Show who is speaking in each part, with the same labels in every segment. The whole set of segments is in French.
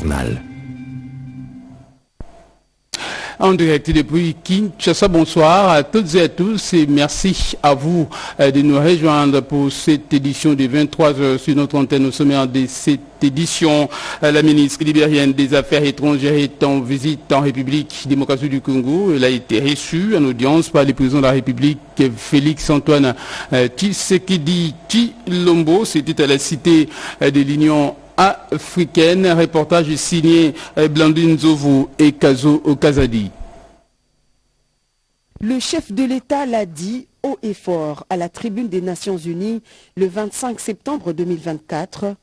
Speaker 1: journal.
Speaker 2: En direct depuis Kinshasa, bonsoir à toutes et à tous et merci à vous de nous rejoindre pour cette édition de 23h sur notre antenne. Au sommaire de cette édition, la ministre libérienne des Affaires étrangères est en visite en République démocratique du Congo. Elle a été reçue en audience par le président de la République, Félix-Antoine Tshisekedi Tshilombo. C'était à la cité de l'Union africaine. Un reportage signé Blandine Zovo et Kazo Okazadi.
Speaker 3: Le chef de l'État l'a dit haut et fort à la tribune des Nations Unies le 25 septembre 2024.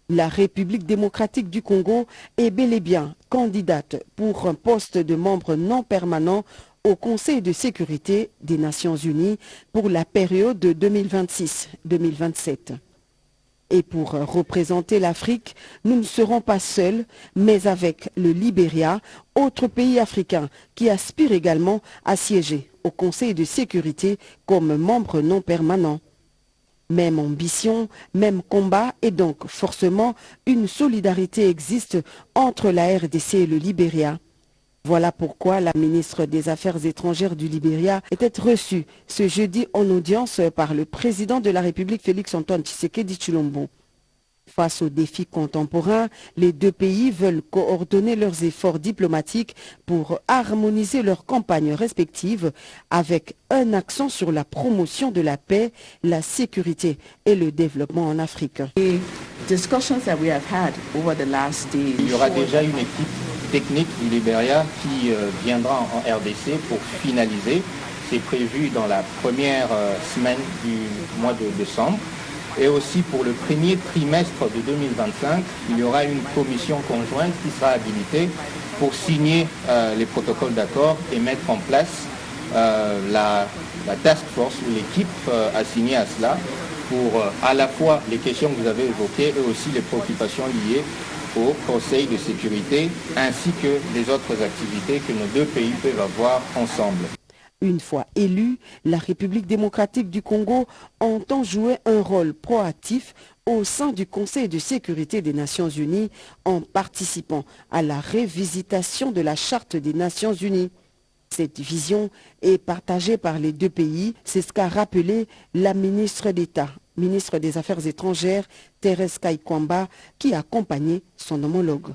Speaker 3: La République démocratique du Congo est bel et bien candidate pour un poste de membre non permanent au Conseil de sécurité des Nations Unies pour la période de 2026-2027. Et pour représenter l'Afrique, nous ne serons pas seuls, mais avec le Libéria, autre pays africain qui aspire également à siéger au Conseil de sécurité comme membre non permanent. Même ambition, même combat et donc forcément une solidarité existe entre la RDC et le Libéria. Voilà pourquoi la ministre des Affaires étrangères du Libéria était reçue ce jeudi en audience par le président de la République Félix-Antoine Tshisekedi Tshilombo. Face aux défis contemporains, les deux pays veulent coordonner leurs efforts diplomatiques pour harmoniser leurs campagnes respectives avec un accent sur la promotion de la paix, la sécurité et le développement en Afrique.
Speaker 4: Il y aura déjà une équipe technique du Libéria qui viendra en RDC pour finaliser. C'est prévu dans la première semaine du mois de décembre. Et aussi pour le premier trimestre de 2025, il y aura une commission conjointe qui sera habilitée pour signer les protocoles d'accord et mettre en place la task force ou l'équipe assignée à cela pour à la fois les questions que vous avez évoquées et aussi les préoccupations liées au Conseil de sécurité ainsi que les autres activités que nos deux pays peuvent avoir ensemble.
Speaker 3: Une fois élue, la République démocratique du Congo entend jouer un rôle proactif au sein du Conseil de sécurité des Nations Unies en participant à la révisitation de la Charte des Nations Unies. Cette vision est partagée par les deux pays, c'est ce qu'a rappelé la ministre d'État, ministre des Affaires étrangères, Thérèse Kaikwamba, qui a accompagné son homologue.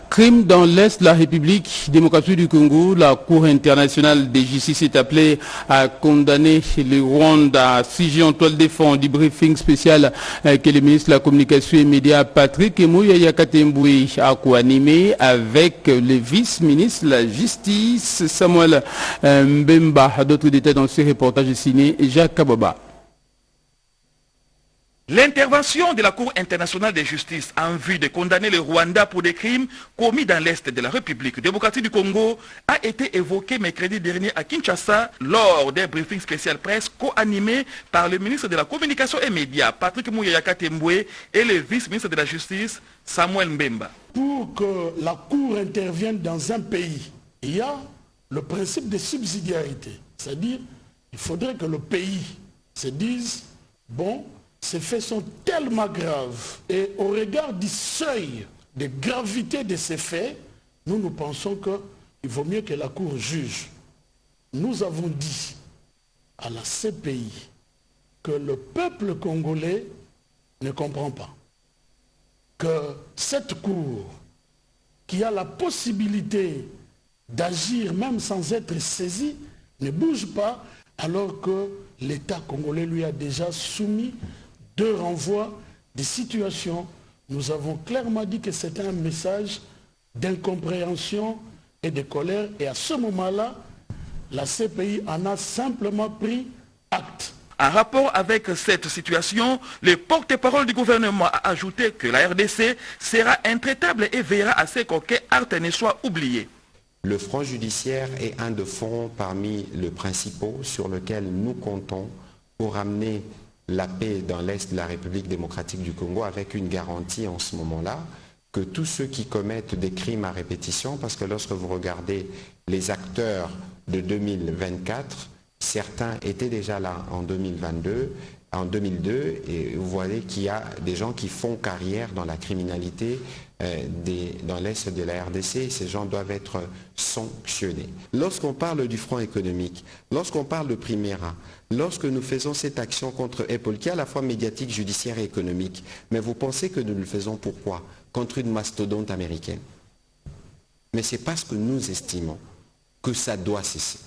Speaker 2: Crime dans l'Est de la République démocratique du Congo, la Cour internationale de justice est appelée à condamner le Rwanda. Si en toile de fond du briefing spécial que le ministre de la Communication et Médias Patrick Muyaya Katemboué a co-animé avec le vice-ministre de la Justice Samuel Mbemba. D'autres détails dans ce reportage signé Jacques Kababa.
Speaker 5: L'intervention de la Cour internationale de justice en vue de condamner le Rwanda pour des crimes commis dans l'Est de la République démocratique du Congo a été évoquée mercredi dernier à Kinshasa lors d'un briefing spécial presse co-animé par le ministre de la Communication et Médias Patrick Muyaya Katemboué et le vice-ministre de la Justice Samuel Mbemba.
Speaker 6: Pour que la Cour intervienne dans un pays, il y a le principe de subsidiarité. C'est-à-dire, il faudrait que le pays se dise, bon, ces faits sont tellement graves et au regard du seuil de gravité de ces faits, nous pensons qu'il vaut mieux que la Cour juge. Nous avons dit à la CPI que le peuple congolais ne comprend pas. Que cette Cour, qui a la possibilité d'agir même sans être saisie, ne bouge pas alors que l'État congolais lui a déjà soumis deux renvois des situations. Nous avons clairement dit que c'était un message d'incompréhension et de colère. Et à ce moment-là, la CPI en a simplement pris acte.
Speaker 5: En rapport avec cette situation, le porte-parole du gouvernement a ajouté que la RDC sera intraitable et veillera à ce qu'aucun acte ne soit oublié.
Speaker 7: Le front judiciaire est un des fronts parmi les principaux sur lesquels nous comptons pour amener la paix dans l'Est de la République démocratique du Congo avec une garantie en ce moment-là que tous ceux qui commettent des crimes à répétition, parce que lorsque vous regardez les acteurs de 2024, certains étaient déjà là en 2022, en 2002, et vous voyez qu'il y a des gens qui font carrière dans la criminalité dans l'Est de la RDC. Ces gens doivent être sanctionnés. Lorsqu'on parle du front économique, lorsqu'on parle de Primera, lorsque nous faisons cette action contre Apple, qui est à la fois médiatique, judiciaire et économique, mais vous pensez que nous le faisons pourquoi? Contre une mastodonte américaine. Mais c'est parce que nous estimons que ça doit cesser.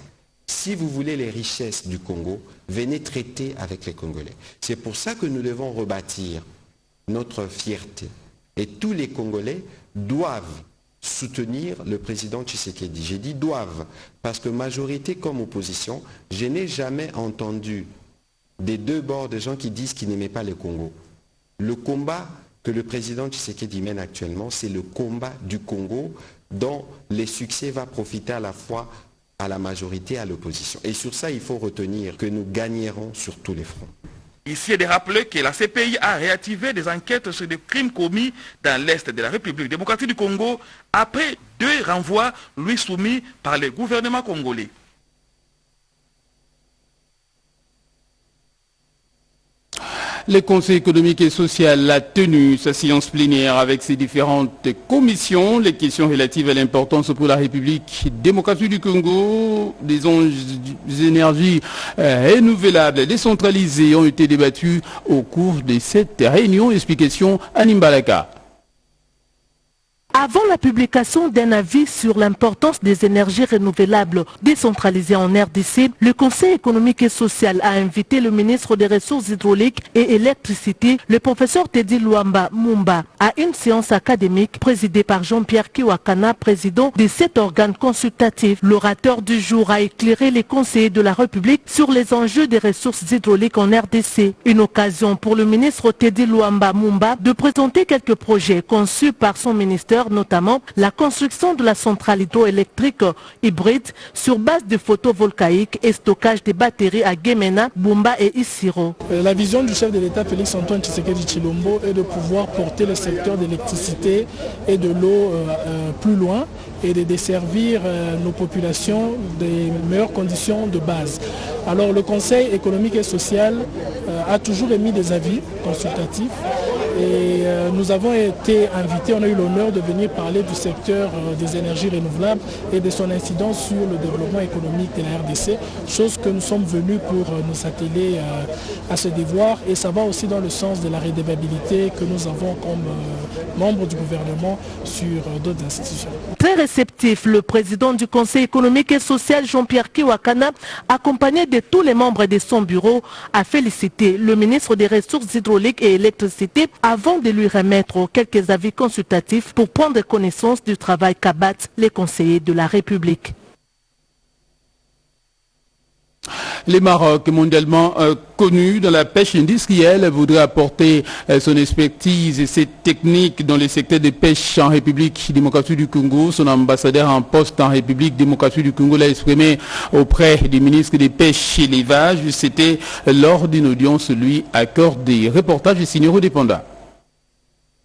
Speaker 7: Si vous voulez les richesses du Congo, venez traiter avec les Congolais. C'est pour ça que nous devons rebâtir notre fierté. Et tous les Congolais doivent soutenir le président Tshisekedi. J'ai dit doivent, parce que majorité comme opposition, je n'ai jamais entendu des deux bords de gens qui disent qu'ils n'aimaient pas le Congo. Le combat que le président Tshisekedi mène actuellement, c'est le combat du Congo dont les succès va profiter à la fois à la majorité et à l'opposition. Et sur ça, il faut retenir que nous gagnerons sur tous les fronts.
Speaker 5: Ici est de rappeler que la CPI a réactivé des enquêtes sur des crimes commis dans l'Est de la République démocratique du Congo après 2 renvois lui soumis par le gouvernement congolais.
Speaker 2: Le Conseil économique et social a tenu sa séance plénière avec ses différentes commissions. Les questions relatives à l'importance pour la République démocratique du Congo des énergies renouvelables et décentralisées ont été débattues au cours de cette réunion. Explication à Nimbalaka.
Speaker 1: Avant la publication d'un avis sur l'importance des énergies renouvelables décentralisées en RDC, le Conseil économique et social a invité le ministre des Ressources hydrauliques et électricité, le professeur Teddy Luamba Mumba, à une séance académique présidée par Jean-Pierre Kiwakana, président de cet organe consultatif. L'orateur du jour a éclairé les conseillers de la République sur les enjeux des ressources hydrauliques en RDC. Une occasion pour le ministre Teddy Luamba Mumba de présenter quelques projets conçus par son ministère, notamment la construction de la centrale hydroélectrique hybride sur base de photovoltaïque et stockage des batteries à Gemena, Bumba et Isiro.
Speaker 8: La vision du chef de l'État Félix-Antoine Tshisekedi Tshilombo est de pouvoir porter le secteur de l'électricité et de l'eau plus loin et de desservir nos populations des meilleures conditions de base. Alors le Conseil économique et social a toujours émis des avis consultatifs et nous avons été invités, on a eu l'honneur de venir parler du secteur des énergies renouvelables et de son incidence sur le développement économique de la RDC, chose que nous sommes venus pour nous atteler à ce devoir, et ça va aussi dans le sens de la redevabilité que nous avons comme membres du gouvernement sur d'autres institutions.
Speaker 1: Très réceptif, le président du Conseil économique et social Jean-Pierre Kiwakana, accompagné de tous les membres de son bureau, a félicité le ministre des Ressources hydrauliques et électricité avant de lui remettre quelques avis consultatifs pour prendre connaissance du travail qu'abattent les conseillers de la République.
Speaker 2: Le Maroc, mondialement connu dans la pêche industrielle, voudrait apporter son expertise et ses techniques dans le secteur de pêche en République démocratique du Congo. Son ambassadeur en poste en République démocratique du Congo l'a exprimé auprès du ministre des Pêches et l'Élevage. C'était lors d'une audience lui accordée. Reportage de Signoro Dépenda.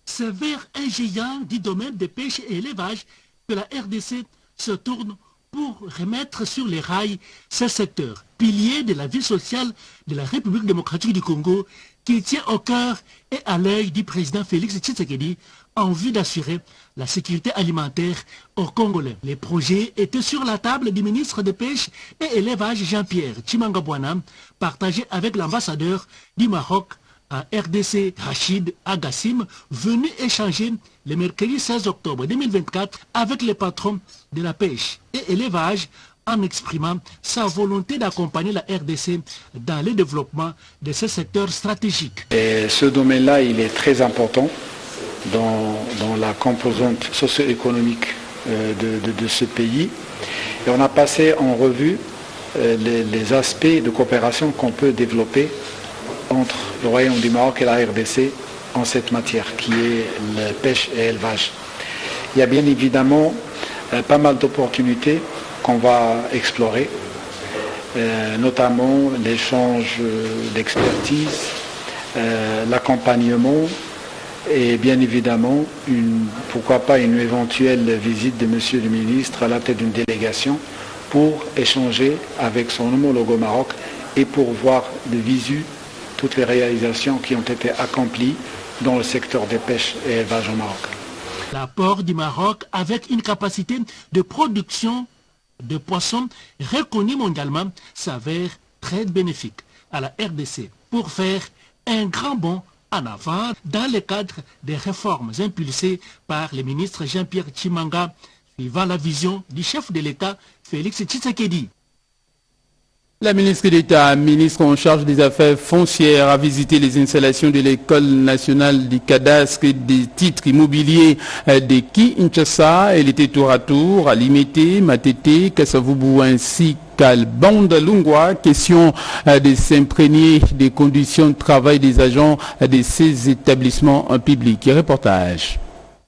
Speaker 9: C'est vers un géant du domaine de pêche et élevage que la RDC se tourne pour remettre sur les rails ce secteur, pilier de la vie sociale de la République démocratique du Congo, qui tient au cœur et à l'œil du président Félix Tshisekedi en vue d'assurer la sécurité alimentaire aux Congolais. Les projets étaient sur la table du ministre de Pêche et Élevage Jean-Pierre Tshimanga-Bwana, partagé avec l'ambassadeur du Maroc à RDC, Rachid Agassim, venu échanger le mercredi 16 octobre 2024 avec les patrons de la pêche et élevage en exprimant sa volonté d'accompagner la RDC dans le développement de ce secteur stratégique.
Speaker 10: Et ce domaine-là, il est très important dans la composante socio-économique de ce pays. Et on a passé en revue les aspects de coopération qu'on peut développer entre le Royaume du Maroc et la RDC en cette matière qui est la pêche et l'élevage. Il y a bien évidemment pas mal d'opportunités qu'on va explorer, notamment l'échange d'expertise, l'accompagnement et bien évidemment, pourquoi pas une éventuelle visite de Monsieur le ministre à la tête d'une délégation pour échanger avec son homologue au Maroc et pour voir de visu toutes les réalisations qui ont été accomplies dans le secteur des pêches et élevages au Maroc.
Speaker 9: L'apport du Maroc avec une capacité de production de poissons reconnue mondialement s'avère très bénéfique à la RDC pour faire un grand bond en avant dans le cadre des réformes impulsées par le ministre Jean-Pierre Tshimanga, suivant la vision du chef de l'État Félix Tshisekedi.
Speaker 2: La ministre d'État, ministre en charge des affaires foncières, a visité les installations de l'École nationale du cadastre et des titres immobiliers de Kinshasa. Elle était tour à tour à Limete, Matete, Kasavubu ainsi qu'à Bandalungwa. Question de s'imprégner des conditions de travail des agents de ces établissements publics. Reportage.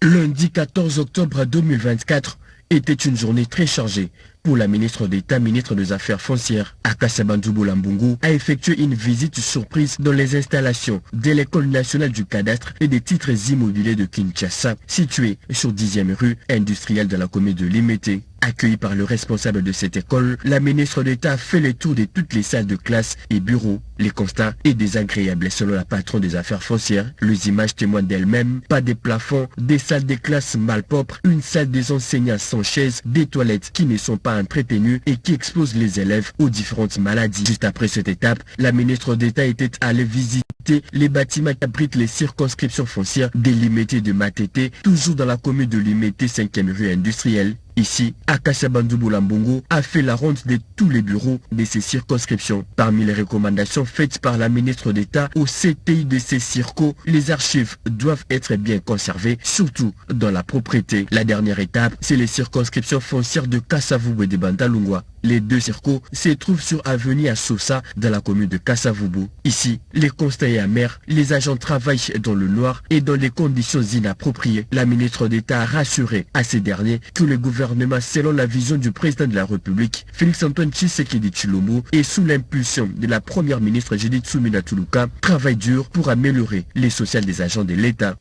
Speaker 11: Lundi 14 octobre 2024 était une journée très chargée pour la ministre d'État, ministre des Affaires foncières. Akasabandoubou Lambungu a effectué une visite surprise dans les installations de l'École nationale du cadastre et des titres immobiliers de Kinshasa, située sur 10e rue industrielle de la commune de Limete. Accueillie par le responsable de cette école, la ministre d'État a fait le tour de toutes les salles de classe et bureaux. Les constats est désagréable selon la patronne des affaires foncières. Les images témoignent d'elles-mêmes. Pas de plafond, des salles de classe mal propres, une salle des enseignants sans chaise, des toilettes qui ne sont pas entretenues et qui exposent les élèves aux différentes maladies. Juste après cette étape, la ministre d'État était allée visiter les bâtiments qui abritent les circonscriptions foncières délimitées de Matete, toujours dans la commune de Limete, 5e rue industrielle. Ici, Akasabandoubou Lambungu a fait la ronde de tous les bureaux de ces circonscriptions. Parmi les recommandations faites par la ministre d'État au CTI de ces circos, les archives doivent être bien conservées, surtout dans la propriété. La dernière étape, c'est les circonscriptions foncières de Kasavubu et de Bandalungwa. Les deux circos se trouvent sur avenue à Sosa, dans la commune de Kasavubu. Ici, les constats est amer, les agents travaillent dans le noir et dans des conditions inappropriées. La ministre d'État a rassuré à ces derniers que le gouvernement, selon la vision du président de la République, Félix-Antoine Tshisekedi Tshilombo, et sous l'impulsion de la première ministre Judith Suminwa Tuluka, travaille dur pour améliorer les sociales des agents de l'État.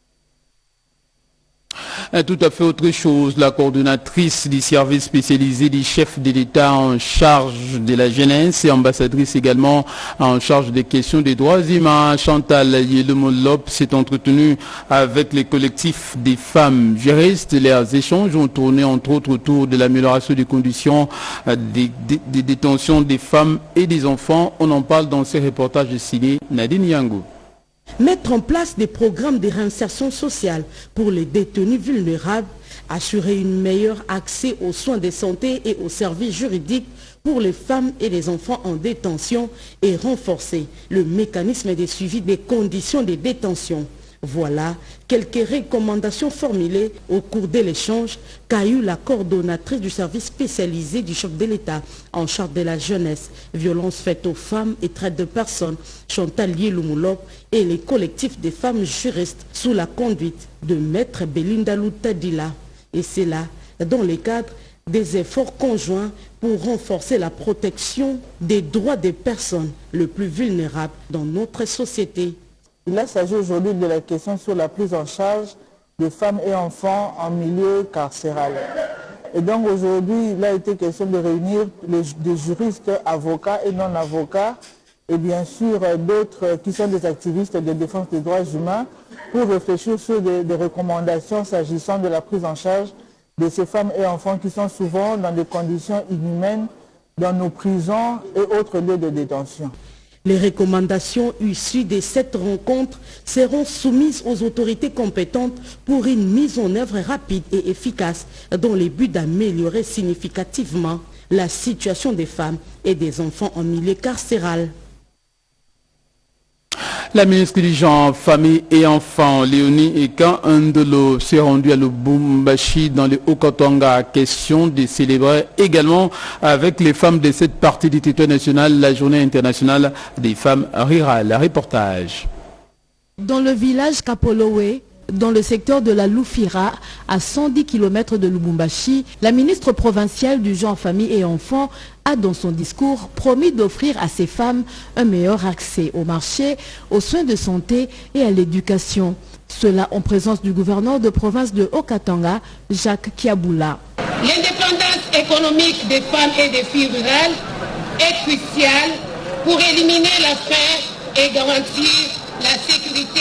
Speaker 2: Tout à fait autre chose, la coordonnatrice du service spécialisé du chef de l'État en charge de la jeunesse et ambassadrice également en charge des questions des droits humains, Chantal Yelemolop, s'est entretenue avec les collectifs des femmes juristes. Les échanges ont tourné entre autres autour de l'amélioration des conditions de détention des femmes et des enfants. On en parle dans ces reportages signés Nadine Yango.
Speaker 3: Mettre en place des programmes de réinsertion sociale pour les détenus vulnérables, assurer un meilleur accès aux soins de santé et aux services juridiques pour les femmes et les enfants en détention et renforcer le mécanisme de suivi des conditions de détention. Voilà quelques recommandations formulées au cours de l'échange qu'a eu la coordonnatrice du service spécialisé du chef de l'État en charge de la jeunesse, violences faites aux femmes et traite de personnes, Chantal Yelemolop, et les collectifs des femmes juristes sous la conduite de Maître Belinda Lutadila. Et c'est là, dans le cadre des efforts conjoints pour renforcer la protection des droits des personnes les plus vulnérables dans notre société.
Speaker 12: Il s'agit aujourd'hui de la question sur la prise en charge des femmes et enfants en milieu carcéral. Et donc aujourd'hui, il a été question de réunir des juristes, avocats et non-avocats, et bien sûr d'autres qui sont des activistes de défense des droits humains, pour réfléchir sur des recommandations s'agissant de la prise en charge de ces femmes et enfants qui sont souvent dans des conditions inhumaines dans nos prisons et autres lieux de détention.
Speaker 3: Les recommandations issues de cette rencontre seront soumises aux autorités compétentes pour une mise en œuvre rapide et efficace dans le but d'améliorer significativement la situation des femmes et des enfants en milieu carcéral.
Speaker 2: La ministre des Gens, Famille et Enfants, Léonie Eka Ndolo, s'est rendue à Lubumbashi dans le Haut-Katanga. Question de célébrer également avec les femmes de cette partie du territoire national la journée internationale des femmes rurales. Reportage.
Speaker 13: Dans le village Kapolowe, dans le secteur de la Loufira, à 110 km de Lubumbashi, la ministre provinciale du genre, famille et enfants a dans son discours promis d'offrir à ces femmes un meilleur accès au marché, aux soins de santé et à l'éducation. Cela en présence du gouverneur de province de Haut-Katanga, Jacques Kiaboula.
Speaker 14: L'indépendance économique des femmes et des filles rurales est cruciale pour éliminer la faim et garantir la sécurité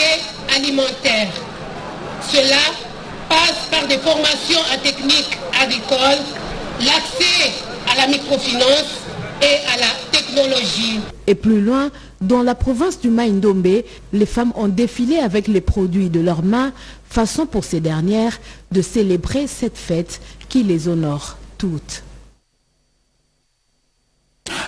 Speaker 14: alimentaire. Cela passe par des formations à techniques agricoles, l'accès à la microfinance et à la technologie.
Speaker 13: Et plus loin, dans la province du Maïndombe, les femmes ont défilé avec les produits de leurs mains, façon pour ces dernières de célébrer cette fête qui les honore toutes.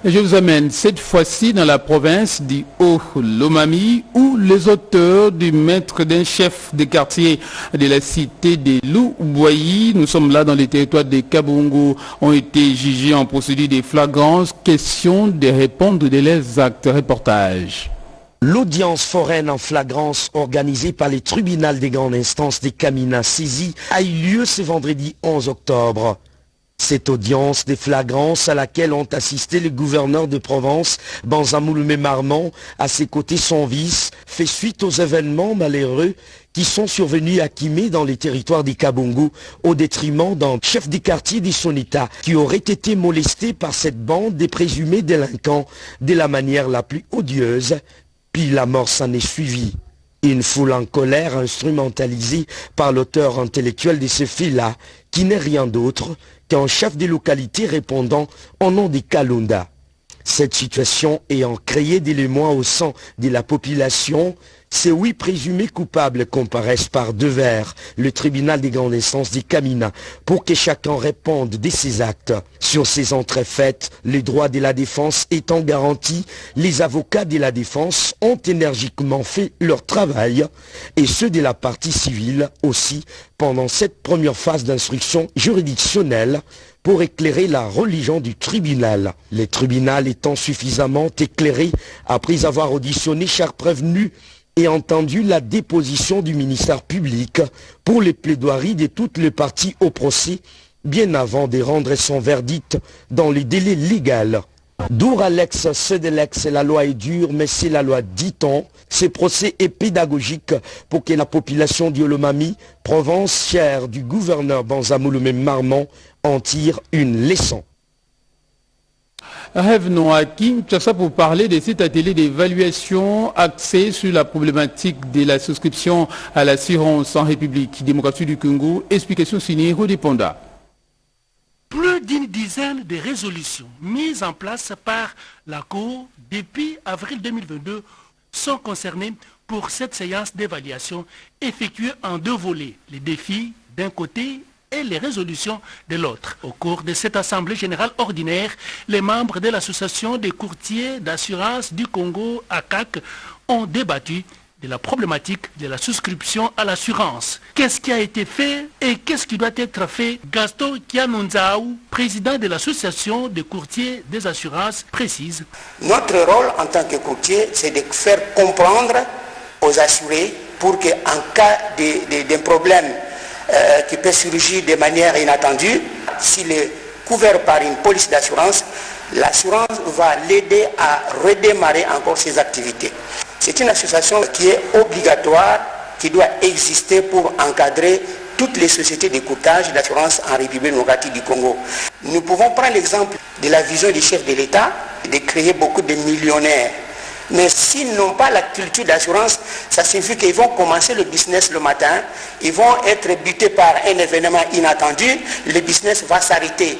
Speaker 2: Je vous amène cette fois-ci dans la province du Haut-Lomami où les auteurs du maître d'un chef de quartier de la cité de Louboyi, nous sommes là dans les territoires de Kabongo, ont été jugés en procédure de flagrance. Question de répondre de leurs actes. Reportage.
Speaker 15: L'audience foraine en flagrance organisée par les tribunaux des grandes instances des Kamina saisis a eu lieu ce vendredi 11 octobre. Cette audience des flagrances à laquelle ont assisté le gouverneur de Provence, Banzamouloumé Marmont, à ses côtés son vice, fait suite aux événements malheureux qui sont survenus à Kimé dans les territoires des Kabongo, au détriment d'un chef des quartiers des Sonita qui aurait été molesté par cette bande des présumés délinquants de la manière la plus odieuse, puis la mort s'en est suivie. Une foule en colère instrumentalisée par l'auteur intellectuel de ce fait-là, qui n'est rien d'autre qu'un chef des localités répondant au nom des Kalunda. Cette situation ayant créé des émois au sein de la population, ces 8 présumés coupables comparaissent par devers le tribunal des grandes instances des Kamina pour que chacun réponde de ses actes. Sur ces entrées faites, les droits de la défense étant garantis, les avocats de la défense ont énergiquement fait leur travail et ceux de la partie civile aussi pendant cette première phase d'instruction juridictionnelle pour éclairer la religion du tribunal. Les tribunaux étant suffisamment éclairés après avoir auditionné chaque prévenu et entendu la déposition du ministère public pour les plaidoiries de toutes les parties au procès, bien avant de rendre son verdict dans les délais légaux. Dour Alex, ceux de l'ex, la loi est dure, mais c'est la loi, dit-on. Ce procès est pédagogique pour que la population d'Olomami, province chère du gouverneur Banzamouloumé Marmont, en tire une leçon.
Speaker 2: Revenons à Kinshasa pour parler de cet atelier d'évaluation axé sur la problématique de la souscription à l'assurance en République démocratique du Congo. Explication signée Rodi Ponda.
Speaker 9: Plus d'une dizaine de résolutions mises en place par la Cour depuis avril 2022 sont concernées pour cette séance d'évaluation effectuée en 2 volets. Les défis d'un côté et les résolutions de l'autre. Au cours de cette Assemblée générale ordinaire, les membres de l'Association des courtiers d'assurance du Congo, ACAC, ont débattu de la problématique de la souscription à l'assurance. Qu'est-ce qui a été fait et qu'est-ce qui doit être fait? Gaston Kianonzaou, président de l'Association des courtiers des assurances, précise.
Speaker 16: Notre rôle en tant que courtier, c'est de faire comprendre aux assurés pour qu'en cas d'un problème qui peut surgir de manière inattendue, s'il est couvert par une police d'assurance, l'assurance va l'aider à redémarrer encore ses activités. C'est une association qui est obligatoire, qui doit exister pour encadrer toutes les sociétés de courtage d'assurance en République démocratique du Congo. Nous pouvons prendre l'exemple de la vision du chef de l'État, de créer beaucoup de millionnaires. Mais s'ils n'ont pas la culture d'assurance, ça signifie qu'ils vont commencer le business le matin, ils vont être butés par un événement inattendu, le business va s'arrêter.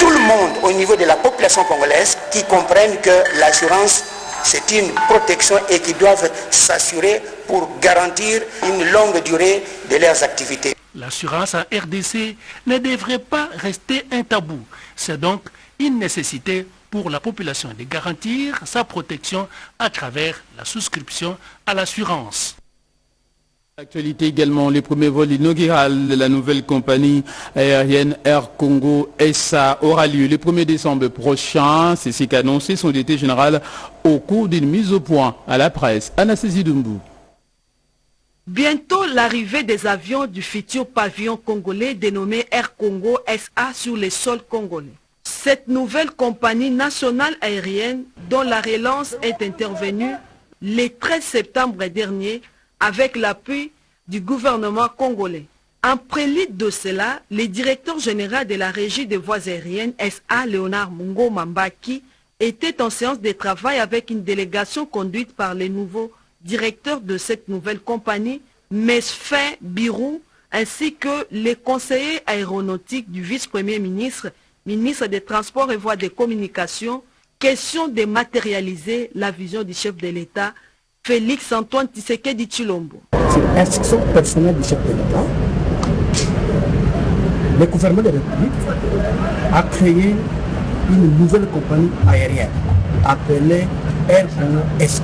Speaker 16: Tout le monde au niveau de la population congolaise qui comprennent que l'assurance c'est une protection et qu'ils doivent s'assurer pour garantir une longue durée de leurs activités.
Speaker 9: L'assurance en RDC ne devrait pas rester un tabou. C'est donc une nécessité pour la population de garantir sa protection à travers la souscription à l'assurance.
Speaker 2: Actualité également, le premier vol inaugural de la nouvelle compagnie aérienne Air Congo SA aura lieu le 1er décembre prochain. C'est ce qu'a annoncé son directeur général au cours d'une mise au point à la presse. Anastasie Doumbou.
Speaker 17: Bientôt l'arrivée des avions du futur pavillon congolais dénommé Air Congo SA sur les sols congolais. Cette nouvelle compagnie nationale aérienne dont la relance est intervenue le 13 septembre dernier avec l'appui du gouvernement congolais. En prélude de cela, le directeur général de la régie des voies aériennes SA, Léonard Mungo Mambaki, était en séance de travail avec une délégation conduite par les nouveaux directeurs de cette nouvelle compagnie, Mesfin Birou, ainsi que les conseillers aéronautiques du vice-premier ministre, ministre des Transports et Voies de Communication. Question de matérialiser la vision du chef de l'État, Félix Antoine Tshisekedi Tshilombo.
Speaker 18: C'est l'instruction personnelle du chef de l'État. Le gouvernement de la République a créé une nouvelle compagnie aérienne appelée Air Congo SA.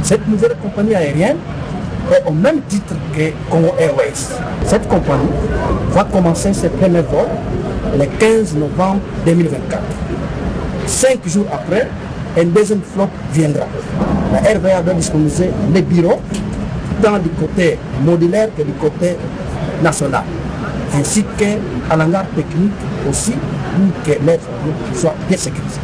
Speaker 18: Cette nouvelle compagnie aérienne est au même titre que Congo Airways. Cette compagnie va commencer ses premiers vols le 15 novembre 2024. 5 jours après, un deuxième flotte viendra. La RVA doit disponibiliser les bureaux tant du côté modulaire que du côté national, ainsi qu'à l'hangar technique aussi, pour que les soient bien sécurisés.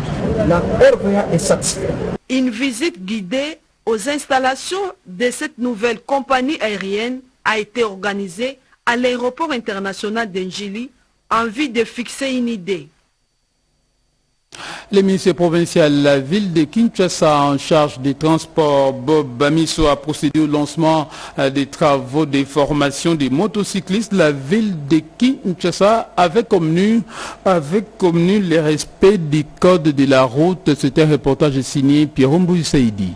Speaker 18: La RVA est satisfaite.
Speaker 17: Une visite guidée aux installations de cette nouvelle compagnie aérienne a été organisée à l'aéroport international d'Njili en vue de fixer une idée.
Speaker 2: Le ministère provincial de la ville de Kinshasa en charge des transports, Bob Bamiso, a procédé au lancement des travaux de formation des motocyclistes. La ville de Kinshasa avait convenu le respect des codes de la route. C'était un reportage signé Pierre Mbouy-Saïdi.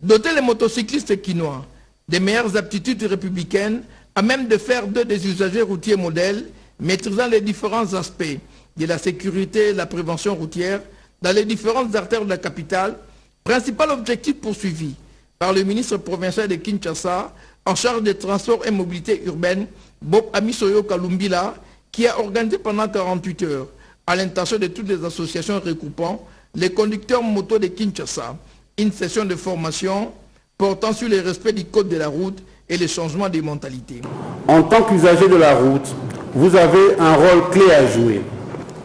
Speaker 19: Doter les motocyclistes quinois des meilleures aptitudes républicaines à même de faire d'eux des usagers routiers modèles, maîtrisant les différents aspects de la sécurité et la prévention routière dans les différentes artères de la capitale, principal objectif poursuivi par le ministre provincial de Kinshasa en charge des transports et mobilité urbaine, Bob Amisoyo Kalumbila, qui a organisé pendant 48 heures, à l'intention de toutes les associations regroupant les conducteurs moto de Kinshasa, une session de formation portant sur le respect du code de la route et le changement des mentalités.
Speaker 20: En tant qu'usager de la route, vous avez un rôle clé à jouer.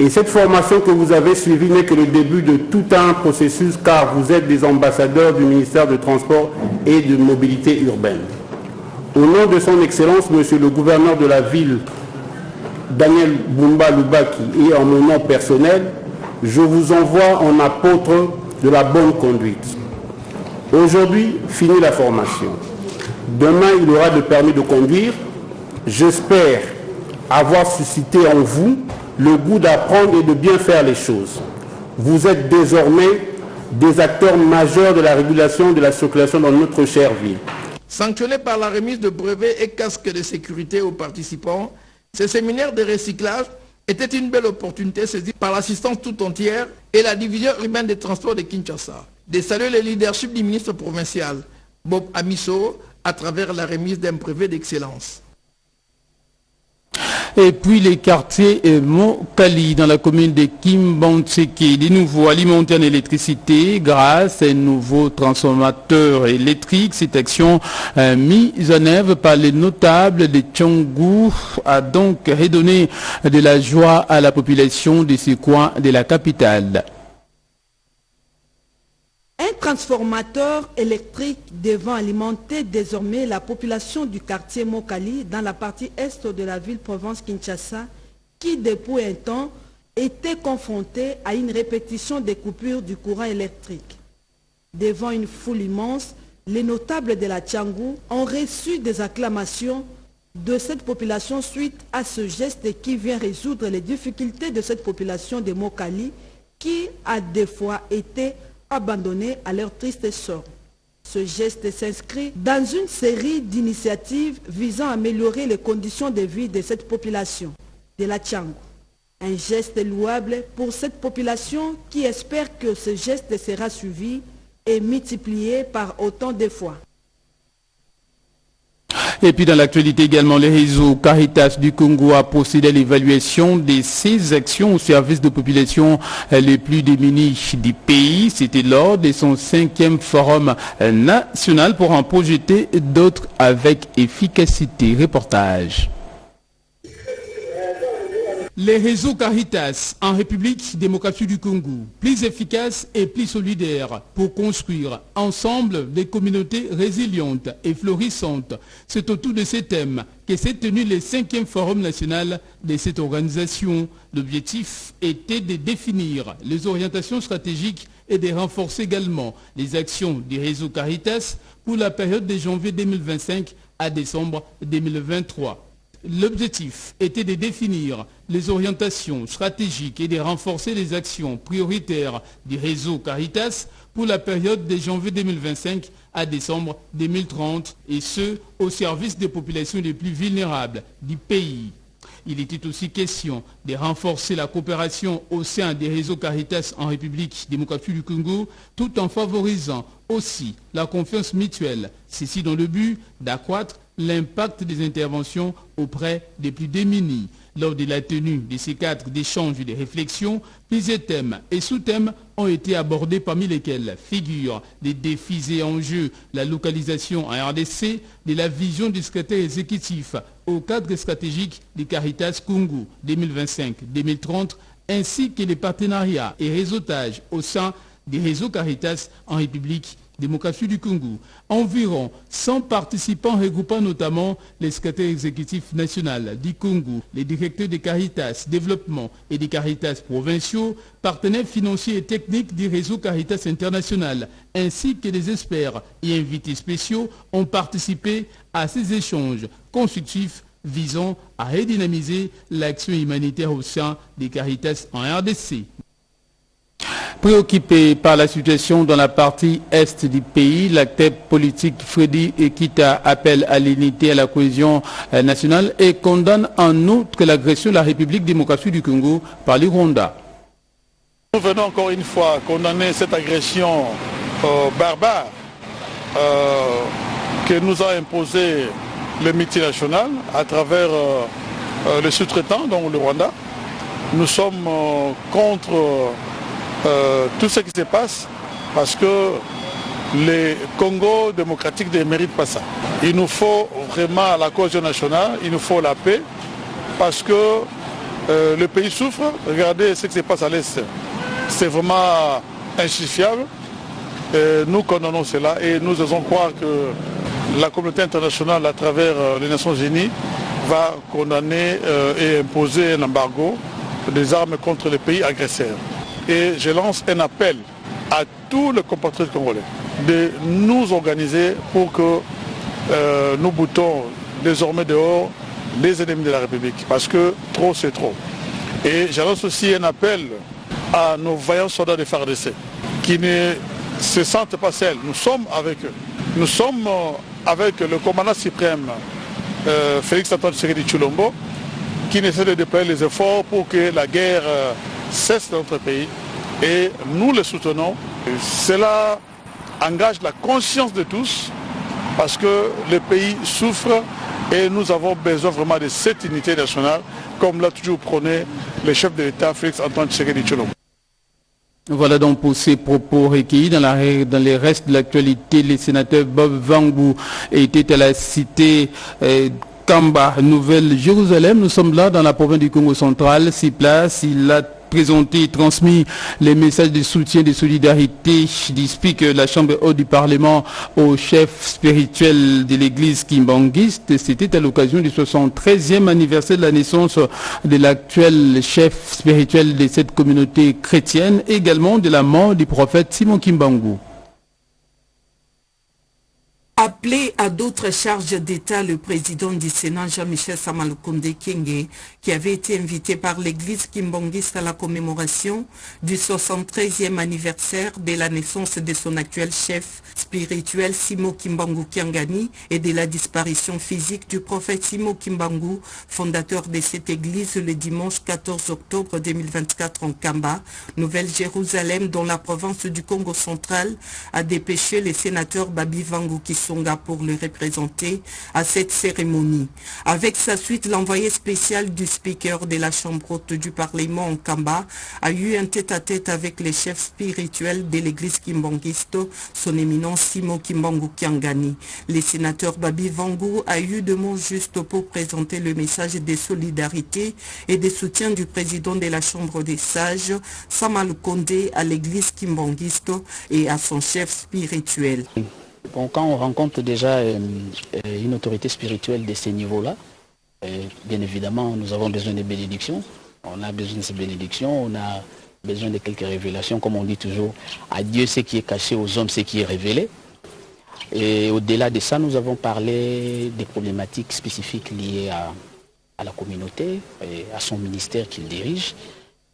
Speaker 20: Et cette formation que vous avez suivie n'est que le début de tout un processus, car vous êtes des ambassadeurs du ministère de Transport et de Mobilité urbaine. Au nom de son Excellence, Monsieur le gouverneur de la ville, Daniel Bumba Lubaki, et en mon nom personnel, je vous envoie en apôtre de la bonne conduite. Aujourd'hui, finit la formation. Demain, il y aura le permis de conduire. J'espère avoir suscité en vous le goût d'apprendre et de bien faire les choses. Vous êtes désormais des acteurs majeurs de la régulation de la circulation dans notre chère ville.
Speaker 19: Sanctionné par la remise de brevets et casques de sécurité aux participants, ce séminaire de recyclage était une belle opportunité saisie par l'assistance tout entière et la division urbaine des transports de Kinshasa de saluer le leadership du ministre provincial, Bob Amiso, à travers la remise d'un brevet d'excellence.
Speaker 2: Et puis les quartiers Mokali dans la commune de Kimbantseke, des nouveaux alimentés en électricité grâce à un nouveau transformateur électrique. Cette action mise en œuvre par les notables de Tchangou a donc redonné de la joie à la population de ces coins de la capitale.
Speaker 17: Un transformateur électrique devant alimenter désormais la population du quartier Mokali dans la partie est de la ville-province Kinshasa qui depuis un temps était confrontée à une répétition des coupures du courant électrique. Devant une foule immense, les notables de la Tchangou ont reçu des acclamations de cette population suite à ce geste qui vient résoudre les difficultés de cette population de Mokali qui a des fois été abandonnés à leur triste sort. Ce geste s'inscrit dans une série d'initiatives visant à améliorer les conditions de vie de cette population de la Tchangou. Un geste louable pour cette population qui espère que ce geste sera suivi et multiplié par autant de fois.
Speaker 2: Et puis dans l'actualité également, le réseau Caritas du Congo a procédé à l'évaluation de ses actions au service de populations les plus démunies du pays. C'était lors de son 5e forum national pour en projeter d'autres avec efficacité. Reportage. Les réseaux Caritas en République démocratique du Congo, plus efficaces et plus solidaires pour construire ensemble des communautés résilientes et florissantes. C'est autour de ces thèmes que s'est tenu le 5e Forum national de cette organisation. L'objectif était de définir les orientations stratégiques et de renforcer également les actions du réseau Caritas pour la période de janvier 2025 à décembre 2023. L'objectif était de définir les orientations stratégiques et de renforcer les actions prioritaires du réseau Caritas pour la période de janvier 2025 à décembre 2030 et ce, au service des populations les plus vulnérables du pays. Il était aussi question de renforcer la coopération au sein des réseaux Caritas en République démocratique du Congo tout en favorisant aussi la confiance mutuelle, ceci dans le but d'accroître l'impact des interventions auprès des plus démunis. Lors de la tenue de ces cadres d'échanges et de réflexions, plusieurs thèmes et sous-thèmes ont été abordés parmi lesquels figurent les défis et enjeux, la localisation en RDC, de la vision du secrétaire exécutif au cadre stratégique des Caritas Congo 2025-2030, ainsi que les partenariats et réseautages au sein des réseaux Caritas en République démocratique du Congo. Environ 100 participants regroupant notamment les secrétaires exécutifs nationaux du Congo, les directeurs des Caritas Développement et des Caritas provinciaux, partenaires financiers et techniques du réseau Caritas International, ainsi que des experts et invités spéciaux ont participé à ces échanges constructifs visant à redynamiser l'action humanitaire au sein des Caritas en RDC. Préoccupé par la situation dans la partie est du pays, l'acteur politique Freddy Ekita appelle à l'unité et à la cohésion nationale et condamne en outre l'agression de la République démocratique du Congo par le Rwanda.
Speaker 21: Nous venons encore une fois condamner cette agression barbare que nous a imposé le multinational à travers le sous-traitant, donc le Rwanda. Nous sommes contre tout ce qui se passe parce que le Congo démocratique ne mérite pas ça. Il nous faut vraiment la cohésion nationale, il nous faut la paix parce que le pays souffre. Regardez ce qui se passe à l'Est. C'est vraiment injustifiable. Nous condamnons cela et nous osons croire que la communauté internationale à travers les Nations Unies va condamner et imposer un embargo des armes contre les pays agresseurs. Et je lance un appel à tous les compatriotes congolais de nous organiser pour que nous boutons désormais dehors les ennemis de la République. Parce que trop c'est trop. Et je lance aussi un appel à nos vaillants soldats de FARDC qui ne se sentent pas seuls. Nous sommes avec eux. Nous sommes avec le commandant suprême Félix Antoine Tshisekedi Tshilombo qui essaie de déployer les efforts pour que la guerre cesse dans notre pays et nous le soutenons. Cela engage la conscience de tous parce que le pays souffre et nous avons besoin vraiment de cette unité nationale comme l'a toujours prôné le chef de l'État Félix Antoine Tshisekedi Tshilombo.
Speaker 2: Voilà donc pour ces propos recueillis dans les restes de l'actualité. Le sénateur Bob Vangu était à la cité Kamba, Nouvelle-Jérusalem. Nous sommes là dans la province du Congo central. Sur place, il a présenté et transmis les messages de soutien et de solidarité du speaker de la Chambre haute du Parlement au chef spirituel de l'église kimbangiste. C'était à l'occasion du 73e anniversaire de la naissance de l'actuel chef spirituel de cette communauté chrétienne, également de la mort du prophète Simon Kimbangu.
Speaker 22: Appelé à d'autres charges d'État, le président du Sénat, Jean-Michel Samalukonde Kyenge, qui avait été invité par l'église kimbangiste à la commémoration du 73e anniversaire de la naissance de son actuel chef spirituel Simon Kimbangu Kiangani et de la disparition physique du prophète Simon Kimbangu, fondateur de cette église le dimanche 14 octobre 2024 en Kamba, Nouvelle-Jérusalem, dans la province du Congo central, a dépêché le sénateur Babi Vangu Kisonga Rwanda pour le représenter à cette cérémonie. Avec sa suite, l'envoyé spécial du speaker de la Chambre haute du Parlement en Kamba a eu un tête-à-tête avec les chefs spirituels de l'église Kimbangisto, son éminence Simo Kimbangu Kiangani. Le sénateur Babi Vangu a eu de mots justes pour présenter le message de solidarité et de soutien du président de la Chambre des sages, Samal Kondé, à l'église Kimbangisto et à son chef spirituel.
Speaker 4: Bon, quand on rencontre déjà une autorité spirituelle de ce niveau-là, bien évidemment, nous avons besoin de bénédictions. On a besoin de ces bénédictions, on a besoin de quelques révélations, comme on dit toujours, à Dieu ce qui est caché, aux hommes ce qui est révélé. Et au-delà de ça, nous avons parlé des problématiques spécifiques liées à la communauté et à son ministère qu'il dirige,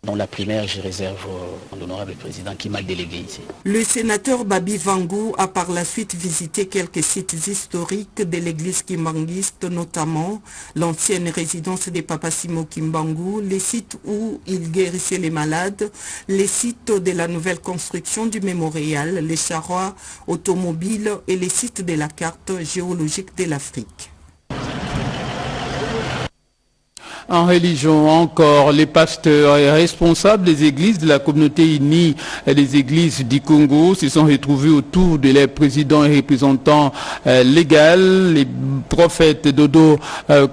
Speaker 4: dont la primaire je réserve à l'honorable président qui m'a délégué ici.
Speaker 22: Le sénateur Babi Vangu a par la suite visité quelques sites historiques de l'église kimbangiste, notamment l'ancienne résidence des Papa Simo Kimbangu, les sites où il guérissait les malades, les sites de la nouvelle construction du mémorial, les charrois automobiles et les sites de la carte géologique de l'Afrique.
Speaker 2: En religion encore, les pasteurs et responsables des églises de la communauté unie des églises du Congo se sont retrouvés autour de leurs présidents et représentants légaux, les prophètes Dodo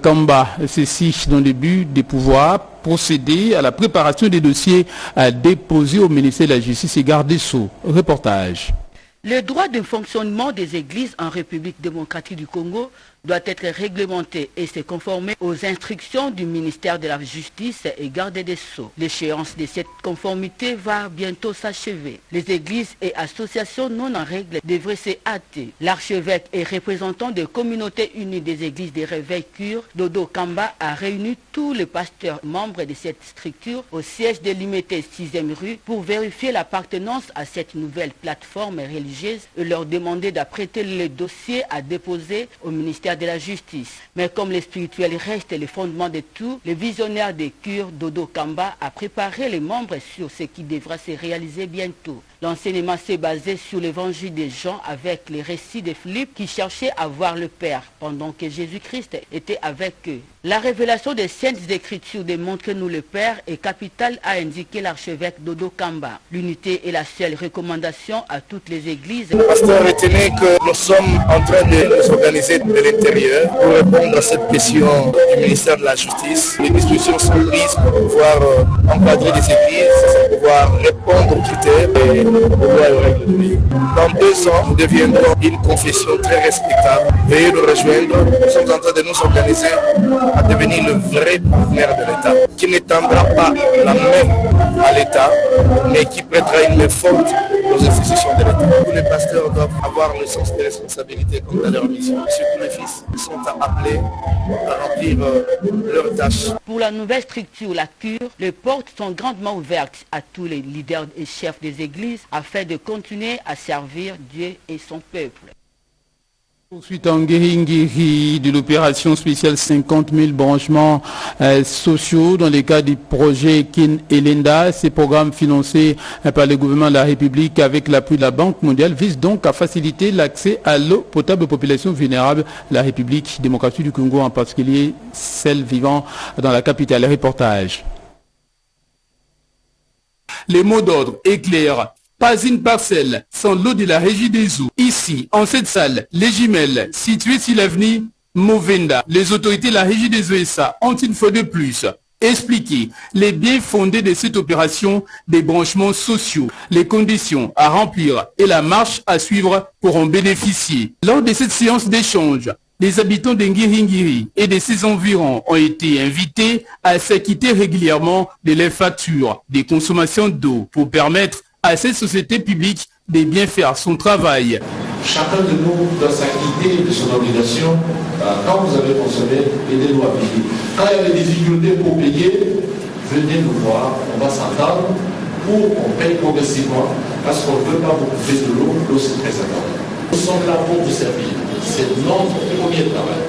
Speaker 2: Kamba, ceci dans le but de pouvoir procéder à la préparation des dossiers déposés au ministère de la Justice et garde des Sceaux. Reportage.
Speaker 6: Le droit de fonctionnement des églises en République démocratique du Congo doit être réglementé et se conformer aux instructions du ministère de la Justice et garde des Sceaux. L'échéance de cette conformité va bientôt s'achever. Les églises et associations non en règle devraient se hâter. L'archevêque et représentant des communautés unies des églises des réveils cure, Dodo Kamba, a réuni tous les pasteurs membres de cette structure au siège de l'Imité 6e rue pour vérifier l'appartenance à cette nouvelle plateforme religieuse et leur demander d'apprêter les dossiers à déposer au ministère de la Justice. Mais comme le spirituel reste le fondement de tout, le visionnaire des cures, Dodo Kamba, a préparé les membres sur ce qui devra se réaliser bientôt. L'enseignement s'est basé sur l'évangile de Jean avec les récits de Philippe qui cherchait à voir le Père pendant que Jésus-Christ était avec eux. La révélation des saintes écritures de Montre-nous le Père est capitale, a indiqué l'archevêque Dodo Kamba. L'unité est la seule recommandation à toutes les églises.
Speaker 23: Pasteur, retenez que nous sommes en train de nous organiser de l'intérieur pour répondre à cette question du ministère de la Justice. Les dispositions sont prises pour pouvoir encadrer les églises, pour pouvoir répondre aux critères et aux lois et aux règles de vie. Dans 2 ans, nous deviendrons une confession très respectable. Veuillez nous rejoindre. Nous sommes en train de nous organiser à devenir le vrai partenaire de l'État, qui ne tendra pas la main à l'État, mais qui prêtera une main forte aux institutions de l'État. Tous les pasteurs doivent avoir le sens des responsabilités quant à leur mission. Surtout les fils sont appelés à remplir leurs tâches.
Speaker 6: Pour la nouvelle structure, la cure, les portes sont grandement ouvertes à tous les leaders et chefs des églises afin de continuer à servir Dieu et son peuple.
Speaker 2: Ensuite, en Guéringiri, de l'opération spéciale 50 000 branchements sociaux dans le cadre du projet Kin Elenda. Ces programmes financés par le gouvernement de la République avec l'appui de la Banque mondiale visent donc à faciliter l'accès à l'eau potable aux populations vulnérables de la République démocratique du Congo, en particulier celles vivant dans la capitale. Reportage. Les mots d'ordre éclairent. Pas une parcelle sans l'eau de la régie des eaux. Ici, en cette salle, les Jumelles, situées sur l'avenue Movenda, les autorités de la régie des ESA ont une fois de plus expliqué les biens fondés de cette opération des branchements sociaux, les conditions à remplir et la marche à suivre pour en bénéficier. Lors de cette séance d'échange, les habitants de Nguiringiri et de ses environs ont été invités à s'acquitter régulièrement de leurs factures des consommations d'eau pour permettre à cette société publique de bien faire son travail.
Speaker 24: Chacun de nous doit s'acquitter de son obligation. Quand vous avez consommé, aidez-nous à payer. Quand il y a des difficultés pour payer, venez nous voir, on va s'entendre pour qu'on paye progressivement, parce qu'on ne peut pas vous couper de l'eau, l'eau c'est très important. Nous sommes là pour vous servir, c'est notre premier travail.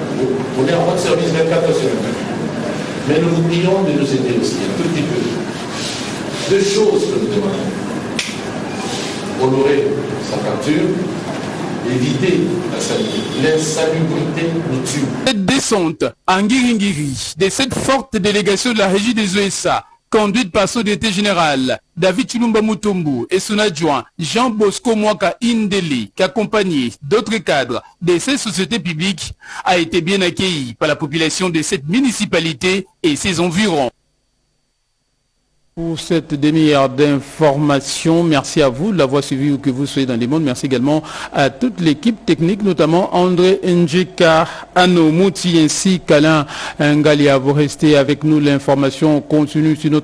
Speaker 24: On est en votre service 24 heures sur 24. Mais nous vous prions de nous aider aussi un tout petit peu. 2 choses que nous demandons. Honorer sa facture éviter l'insalubrité nous tue.
Speaker 2: Cette descente en Nguiringiri de cette forte délégation de la régie des ESA, conduite par son directeur général David Chilumba Mutombo et son adjoint Jean Bosco Mwaka Indeli, qu'accompagné d'autres cadres de ces sociétés publiques, a été bien accueilli par la population de cette municipalité et ses environs. Pour cette demi-heure d'information, merci à vous de l'avoir suivi où que vous soyez dans le monde. Merci également à toute l'équipe technique, notamment André Njeka, Anno Mouti ainsi qu'Alain Ngalia. Vous restez avec nous, l'information continue sur notre